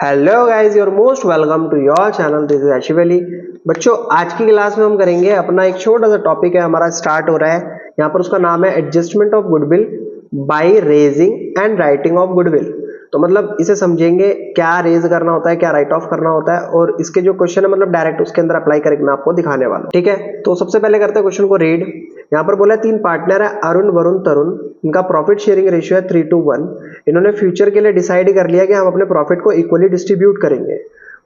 Hello guys, your most welcome to your channel. This is Asif Ali. बच्चों, आज की class में हम करेंगे अपना एक छोटा सा टॉपिक है, हमारा स्टार्ट हो रहा है यहाँ पर। उसका नाम है adjustment of goodwill by raising and writing of goodwill. तो मतलब इसे समझेंगे, क्या रेज करना होता है, क्या राइट ऑफ करना होता है, और इसके जो क्वेश्चन है मतलब डायरेक्ट उसके अंदर अप्लाई करके मैं आपको दिखाने वाला हूँ। ठीक है, तो सबसे पहले करते हैं क्वेश्चन को रीड। यहाँ पर बोला है 3 पार्टनर है, अरुण, वरुण, तरुण। इनका प्रॉफिट शेयरिंग रेशियो है 3:1। इन्होंने फ्यूचर के लिए डिसाइड कर लिया कि हम अपने प्रॉफिट को इक्वली डिस्ट्रीब्यूट करेंगे।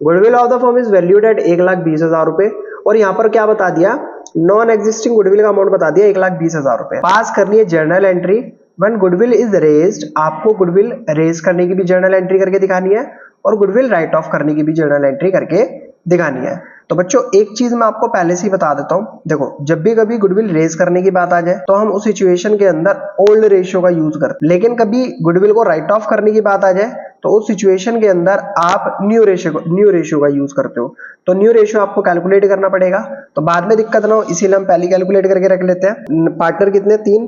Goodwill of the firm is valued at 1,20,000 रुपए। और यहाँ पर क्या बता दिया, नॉन एग्जिस्टिंग गुडविल का अमाउंट बता दिया 1,20,000 रुपए। पास करनी है journal entry when goodwill is raised. आपको गुडविल रेज करने की भी जर्नल एंट्री करके दिखानी है और गुडविल राइट ऑफ करने की भी जर्नल एंट्री करके दिखानी है। तो बच्चों, एक चीज मैं आपको पहले से ही बता देता हूं, देखो जब भी कभी गुडविल रेज करने की बात आ जाए तो हम उस सिचुएशन के अंदर ओल्ड रेशियो का यूज करते हैं, लेकिन कभी गुडविल को राइट ऑफ करने की बात आ जाए तो उस सिचुएशन के अंदर आप न्यू रेशियो का यूज करते हो। तो न्यू रेशियो आपको कैलकुलेट करना पड़ेगा, तो बाद में दिक्कत ना हो इसीलिए हम पहले कैलकुलेट करके रख लेते हैं। पार्टनर कितने, 3,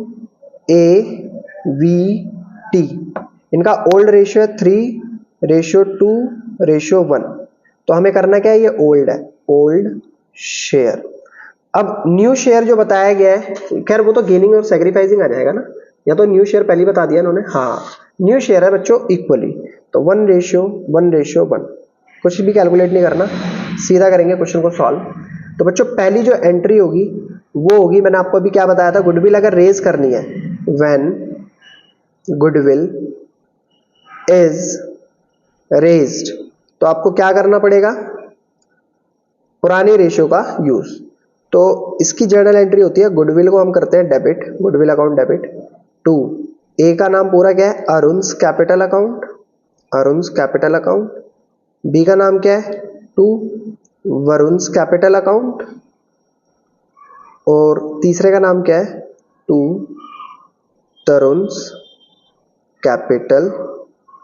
AVT। इनका ओल्ड रेशियो है 3:2:1। तो हमें करना क्या है, ये ओल्ड है, ओल्ड शेयर। अब न्यू शेयर जो बताया गया है, खैर वो तो गेनिंग और सैक्रिफाइसिंग आ जाएगा ना, या तो न्यू शेयर पहले बता दिया इन्होंने। हाँ, न्यू शेयर है बच्चों इक्वली, तो 1:1:1। कुछ भी कैलकुलेट नहीं करना, सीधा करेंगे क्वेश्चन को सॉल्व। तो बच्चों, पहली जो एंट्री होगी वो होगी, मैंने आपको अभी क्या बताया था, गुडविल अगर रेज करनी है, व्हेन गुडविल इज रेज्ड, तो आपको क्या करना पड़ेगा, पुरानी रेशियो का यूज। तो इसकी जर्नल एंट्री होती है, गुडविल को हम करते हैं debit, goodwill account debit to, A का नाम पूरा क्या है, Arun's capital account, Arun's capital account. B का नाम क्या है, टू, वरुण्स कैपिटल अकाउंट। और तीसरे का नाम क्या है, to, Tarun's capital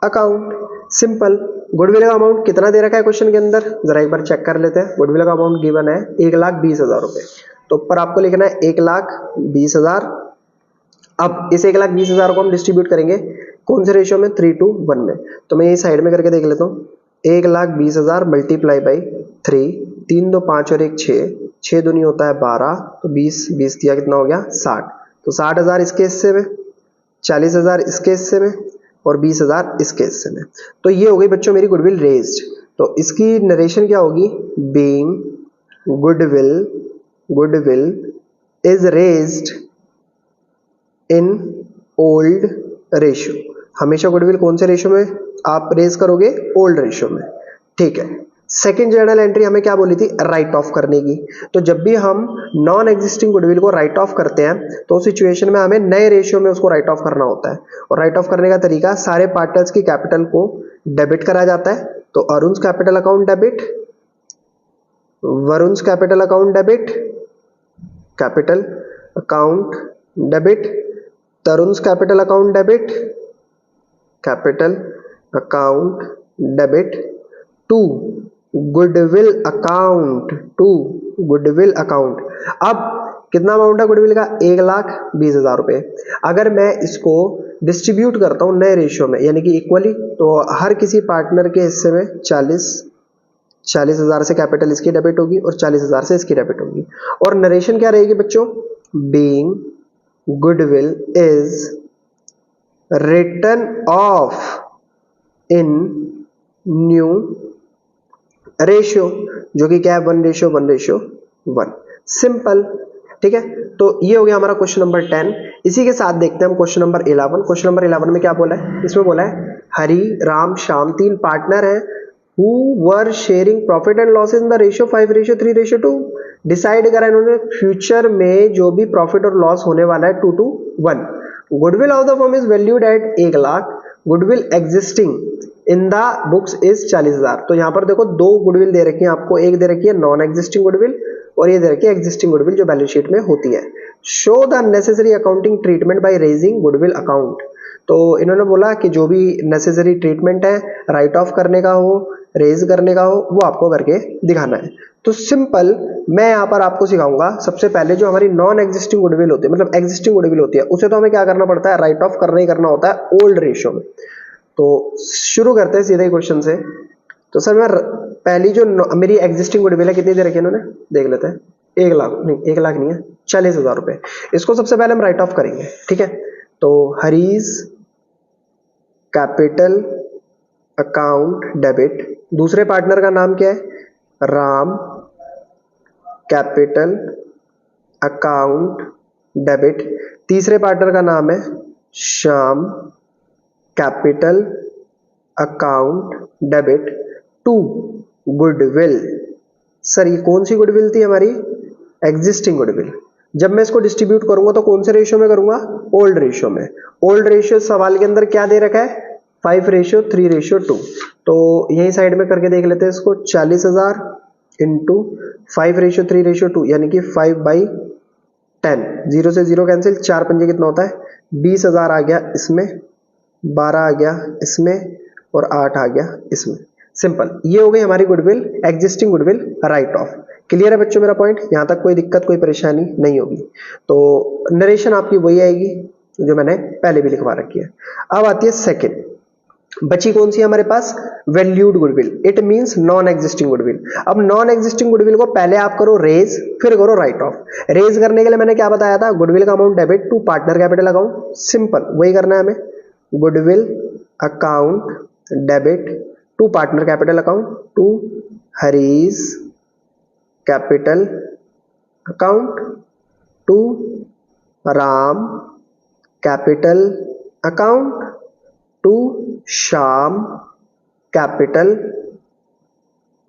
account. Simple. Goodwill का अमाउंट कितना दे रखा है क्वेश्चन के अंदर, जरा एक बार चेक कर लेते हैं। गुडविल का अमाउंट गिवन है 1,20,000 रुपए, तो ऊपर आपको लिखना है 1,20,000। अब इस 1,20,000 को हम डिस्ट्रीब्यूट करेंगे कौन से रेशियो में, 3:1 में। तो मैं ये साइड में करके देख लेता हूँ। 1,20,000 मल्टीप्लाई बाई 3, 3 2 5 और 1 6, 6 दूनी होता है 12, तो 20 20 दिया कितना हो गया, 60। तो 60,000 इसके हिस्से में, 40,000 इसके हिस्से में और 20,000 इसके हिस्से में। तो ये हो गई बच्चों मेरी गुडविल रेज्ड। तो इसकी नरेशन क्या होगी, being goodwill is raised in old ratio. हमेशा गुडविल कौन से रेशियो में आप रेज करोगे, ओल्ड रेशियो में। ठीक है। सेकेंड जर्नल एंट्री हमें क्या बोली थी, राइट ऑफ करने की। तो जब भी हम नॉन एग्जिस्टिंग गुडविल को राइट ऑफ करते हैं तो उस सिचुएशन में हमें नए रेशियो में उसको राइट ऑफ करना होता है। और राइट ऑफ करने का तरीका, सारे पार्टनर्स की कैपिटल को डेबिट करा जाता है। तो Arun's capital account debit, Varun's capital account debit, capital account debit, Tarun's capital account debit, capital account debit to goodwill account, to goodwill account. अब कितना अमाउंट है गुडविल का, 1,20,000 रुपए। अगर मैं इसको डिस्ट्रीब्यूट करता हूं नए रेशियो में यानी कि इक्वली, तो हर किसी पार्टनर के हिस्से में 40,000 से कैपिटल इसकी डेबिट होगी और 40,000 से इसकी डेबिट होगी। और नरेशन क्या रहेगी बच्चों, being goodwill is written off in new ratio, जो कि क्या है, 1:1:1। सिंपल। ठीक है, तो ये हो गया हमारा क्वेश्चन नंबर 10। इसी के साथ देखते हैं हम क्वेश्चन नंबर 11। क्वेश्चन नंबर 11 में क्या बोला है, इसमें बोला है हरि, राम, श्याम 3 पार्टनर हैं who were sharing profit and loss in the ratio 5:3:2। Decide करा इन्होंने फ्यूचर में जो भी प्रॉफिट और लॉस होने वाला है 2:1। Goodwill of the firm is valued at 1,00,000। Goodwill existing in the books is 40,000। तो यहाँ पर देखो दो गुडविल दे रखी है आपको, एक दे रखी है नॉन एग्जिस्टिंग गुडविल और ये दे रखी है एग्जिस्टिंग गुडविल जो बैलेंस शीट में होती है। Show the necessary accounting treatment by raising goodwill account. तो इन्होंने बोला कि जो भी नेसेसरी ट्रीटमेंट है राइट ऑफ करने का हो, रेज करने का हो, वो आपको करके दिखाना है। तो सिंपल, मैं यहाँ पर आपको सिखाऊंगा सबसे पहले जो हमारी नॉन एग्जिस्टिंग गुडविल होती है, मतलब एग्जिस्टिंग गुडविल होती है, उसे तो हमें क्या करना पड़ता है, राइट ऑफ करना ही करना होता है ओल्ड रेशियो में। तो शुरू करते हैं सीधे क्वेश्चन से। तो सर मैं पहली जो मेरी एग्जिस्टिंग गुडविल है कितनी दे रखी है इन्होंने, देख लेते हैं। 1 लाख नहीं, 1 लाख नहीं है, 40,000 रुपए। इसको सबसे पहले हम राइट ऑफ करेंगे, ठीक है। तो हरीज कैपिटल अकाउंट डेबिट, दूसरे पार्टनर का नाम क्या है, राम कैपिटल अकाउंट डेबिट, तीसरे पार्टनर का नाम है Shyam capital account debit to goodwill. Sir ये कौन सी गुडविल थी हमारी, एग्जिस्टिंग गुडविल। जब मैं इसको डिस्ट्रीब्यूट करूंगा तो कौन से रेशियो में करूंगा, ओल्ड रेशियो में। ओल्ड रेशियो सवाल के अंदर क्या दे रखा है, 5:3:2। तो यही साइड में करके देख लेते हैं इसको, 40,000 इंटू 5:3:2 यानी कि 5/10। 0 से 0 कैंसिल, 4 पंजे कितना होता है, 20,000 आ गया इसमें, 12 आ गया इसमें और 8 आ गया इसमें। सिंपल, ये हो गई हमारी goodwill, existing goodwill right of. Clear है बच्चों मेरा पॉइंट, यहां तक कोई दिक्कत कोई परेशानी नहीं होगी। तो नरेशन आपकी वही आएगी जो मैंने पहले भी लिखवा रखी है। अब आती है सेकंड, बची कौन सी है हमारे पास, valued goodwill, it means non existing goodwill. अब नॉन एग्जिस्टिंग गुडविल को पहले आप करो रेज, फिर करो राइट ऑफ। रेज करने के लिए मैंने क्या बताया था, गुडविल का amount debit to partner capital account, simple वही करना है हमें, goodwill account debit to partner capital account to हरीज capital account to Ram capital account to Shyam capital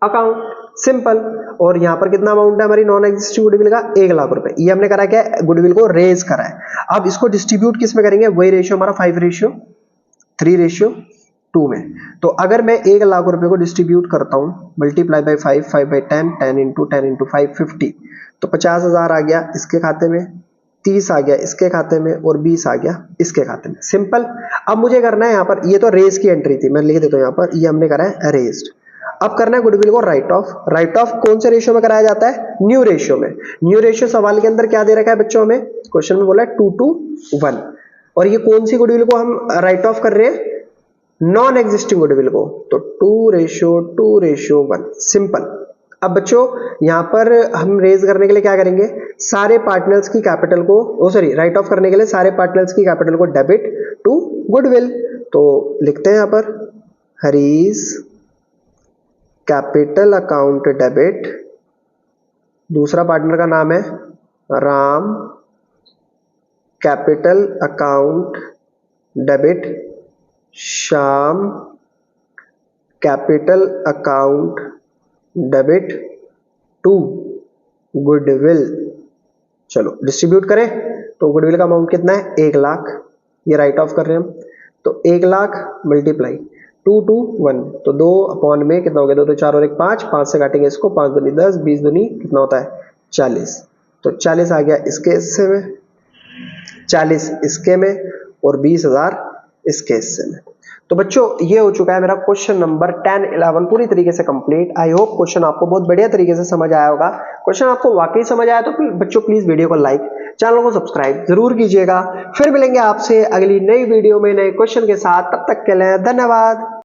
account, simple. और यहां पर कितना अमाउंट है हमारी नॉन एग्जिस्टिंग गुडविल का, 1 लाख रुपए। ये हमने करा क्या, गुडविल को रेज करा है। अब इसको डिस्ट्रीब्यूट किस में करेंगे, वही रेशियो हमारा 5:3:2 में। तो अगर मैं 1 लाख रुपए को डिस्ट्रीब्यूट करता हूं, मल्टीप्लाई बाई 5, 5/10, 10 इंटू 10 इंटू 5, 50। तो 50,000 आ गया इसके खाते में, 30 आ गया इसके खाते में और 20 आ गया इसके खाते में, सिंपल। अब मुझे करना है यहाँ पर, ये तो रेज की एंट्री थी, मैं लिख देता हूँ यहाँ पर, ये हमने करा है रेज्ड। अब करना है गुडविल को राइट ऑफ। राइट ऑफ कौन से रेशियो में कराया जाता है, न्यू रेशियो में। न्यू रेशियो सवाल के अंदर क्या दे रखा है बच्चों, हमें क्वेश्चन में बोला है 2:1। और ये कौन सी गुडविल को हम राइट ऑफ कर रहे हैं, नॉन एग्जिस्टिंग गुडविल को, तो 2:1, सिंपल। अब बच्चों यहां पर हम रेज करने के लिए क्या करेंगे, सारे पार्टनर्स की कैपिटल को, राइट ऑफ करने के लिए सारे पार्टनर्स की कैपिटल को डेबिट टू गुडविल। तो लिखते हैं यहां पर हरीज कैपिटल अकाउंट डेबिट, दूसरा पार्टनर का नाम है Ram capital account debit Shyam capital account debit to goodwill. चलो डिस्ट्रीब्यूट करें, तो गुडविल का अमाउंट कितना है, 1 लाख। ये राइट ऑफ कर रहे हैं हम, तो 1 लाख मल्टीप्लाई 2:1, तो 2 अपॉन में कितना हो गया, 2 तो 4 और 1 5, 5 से काटेंगे इसको, 5 दूनी 10, 20 दूनी कितना होता है 40। तो 40 आ गया इसके हिस्से में, 40 इसके में और 20,000 इसके हिस्से में। तो बच्चों ये हो चुका है मेरा क्वेश्चन नंबर 10, 11 पूरी तरीके से कंप्लीट। आई होप क्वेश्चन आपको बहुत बढ़िया तरीके से समझ आया होगा। क्वेश्चन आपको वाकई समझ आया तो बच्चों प्लीज वीडियो को लाइक, चैनल को सब्सक्राइब जरूर कीजिएगा। फिर मिलेंगे आपसे अगली नई वीडियो में नए क्वेश्चन के साथ, तब तक के लिए धन्यवाद।